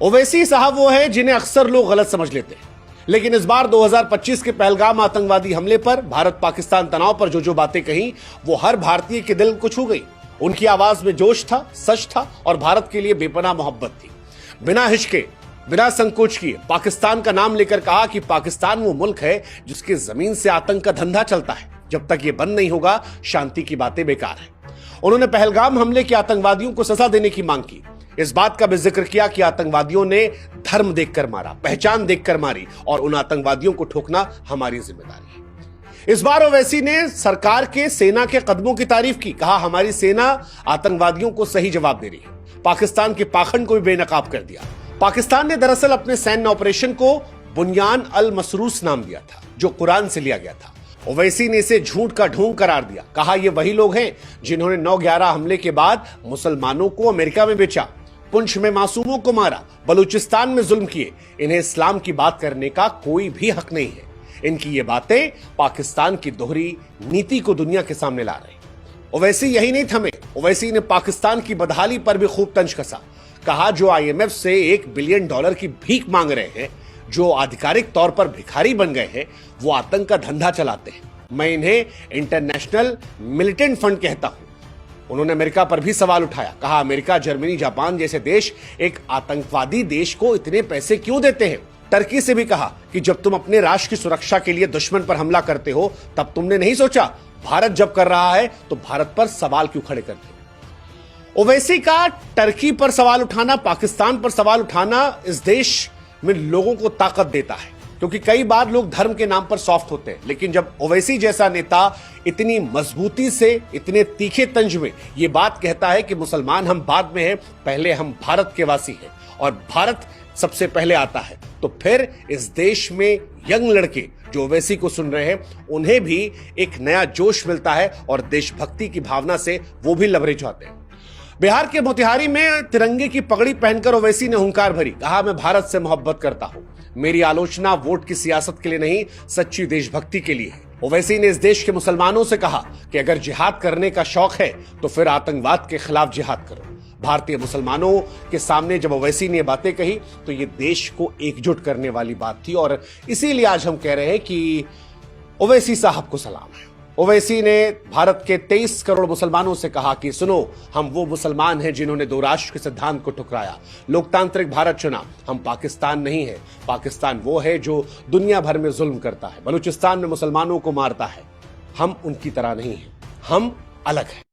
ओवैसी साहब वो हैं जिन्हें अक्सर लोग गलत समझ लेते हैं, लेकिन इस बार 2025 के पहलगाम आतंकवादी हमले पर भारत पाकिस्तान तनाव पर जो बातें कही वो हर भारतीय के दिल को छू गई। उनकी आवाज में जोश था, सच था और भारत के लिए बेपनाह मोहब्बत थी। बिना हिचके, बिना संकोच किए पाकिस्तान का नाम लेकर कहा कि पाकिस्तान वो मुल्क है जिसकी जमीन से आतंक का धंधा चलता है। जब तक ये बंद नहीं होगा शांति की बातें बेकार है। उन्होंने पहलगाम हमले के आतंकवादियों को सजा देने की मांग की। इस बात का भी जिक्र किया कि आतंकवादियों ने धर्म देखकर मारा, पहचान देखकर मारी और उन आतंकवादियों को ठोकना हमारी जिम्मेदारी है। इस बार ओवैसी ने सरकार के सेना के कदमों की तारीफ की। कहा हमारी सेना आतंकवादियों को सही जवाब दे रही है। पाकिस्तान के पाखंड को भी बेनकाब कर दिया। पाकिस्तान ने दरअसल अपने सैन्य ऑपरेशन को बुनियान अल मसरूस नाम दिया था, जो कुरान से लिया गया था। ओवैसी ने इसे झूठ का ढोंग करार दिया। कहा ये वही लोग हैं जिन्होंने 9/11 हमले के बाद मुसलमानों को अमेरिका में बेचा, पुंछ में मासूमों को मारा, बलूचिस्तान में जुल्म किए। इन्हें इस्लाम की बात करने का कोई भी हक नहीं है। इनकी ये बातें पाकिस्तान की दोहरी नीति को दुनिया के सामने ला रही। ओवैसी यही नहीं थमे। ओवैसी ने पाकिस्तान की बदहाली पर भी खूब तंज कसा। कहा जो IMF से $1 बिलियन की भीख मांग रहे हैं, जो आधिकारिक तौर पर भिखारी बन गए हैं, वो आतंक का धंधा चलाते हैं। मैं इन्हें इंटरनेशनल मिलिटेंट फंड कहता हूं। उन्होंने अमेरिका पर भी सवाल उठाया। कहा अमेरिका, जर्मनी, जापान जैसे देश एक आतंकवादी देश को इतने पैसे क्यों देते हैं। टर्की से भी कहा कि जब तुम अपने राष्ट्र की सुरक्षा के लिए दुश्मन पर हमला करते हो तब तुमने नहीं सोचा भारत जब कर रहा है तो भारत पर सवाल क्यों खड़े करते हो। ओवैसी का टर्की पर सवाल उठाना, पाकिस्तान पर सवाल उठाना इस देश में लोगों को ताकत देता है, क्योंकि कई बार लोग धर्म के नाम पर सॉफ्ट होते हैं। लेकिन जब ओवैसी जैसा नेता इतनी मजबूती से, इतने तीखे तंज में ये बात कहता है कि मुसलमान हम बाद में हैं, पहले हम भारत के वासी हैं और भारत सबसे पहले आता है, तो फिर इस देश में यंग लड़के जो ओवैसी को सुन रहे हैं उन्हें भी एक नया जोश मिलता है और देशभक्ति की भावना से वो भी लबरेज होते हैं। बिहार के मोतिहारी में तिरंगे की पगड़ी पहनकर ओवैसी ने हुंकार भरी। कहा मैं भारत से मोहब्बत करता हूं। मेरी आलोचना वोट की सियासत के लिए नहीं, सच्ची देशभक्ति के लिए है। ओवैसी ने इस देश के मुसलमानों से कहा कि अगर जिहाद करने का शौक है तो फिर आतंकवाद के खिलाफ जिहाद करो। भारतीय मुसलमानों के सामने जब ओवैसी ने बातें कही तो ये देश को एकजुट करने वाली बात थी और इसीलिए आज हम कह रहे हैं कि ओवैसी साहब को सलाम है। ओवैसी ने भारत के 23 करोड़ मुसलमानों से कहा कि सुनो, हम वो मुसलमान हैं जिन्होंने 2 राष्ट्र के सिद्धांत को ठुकराया, लोकतांत्रिक भारत चुना। हम पाकिस्तान नहीं है। पाकिस्तान वो है जो दुनिया भर में जुल्म करता है, बलूचिस्तान में मुसलमानों को मारता है। हम उनकी तरह नहीं है, हम अलग हैं।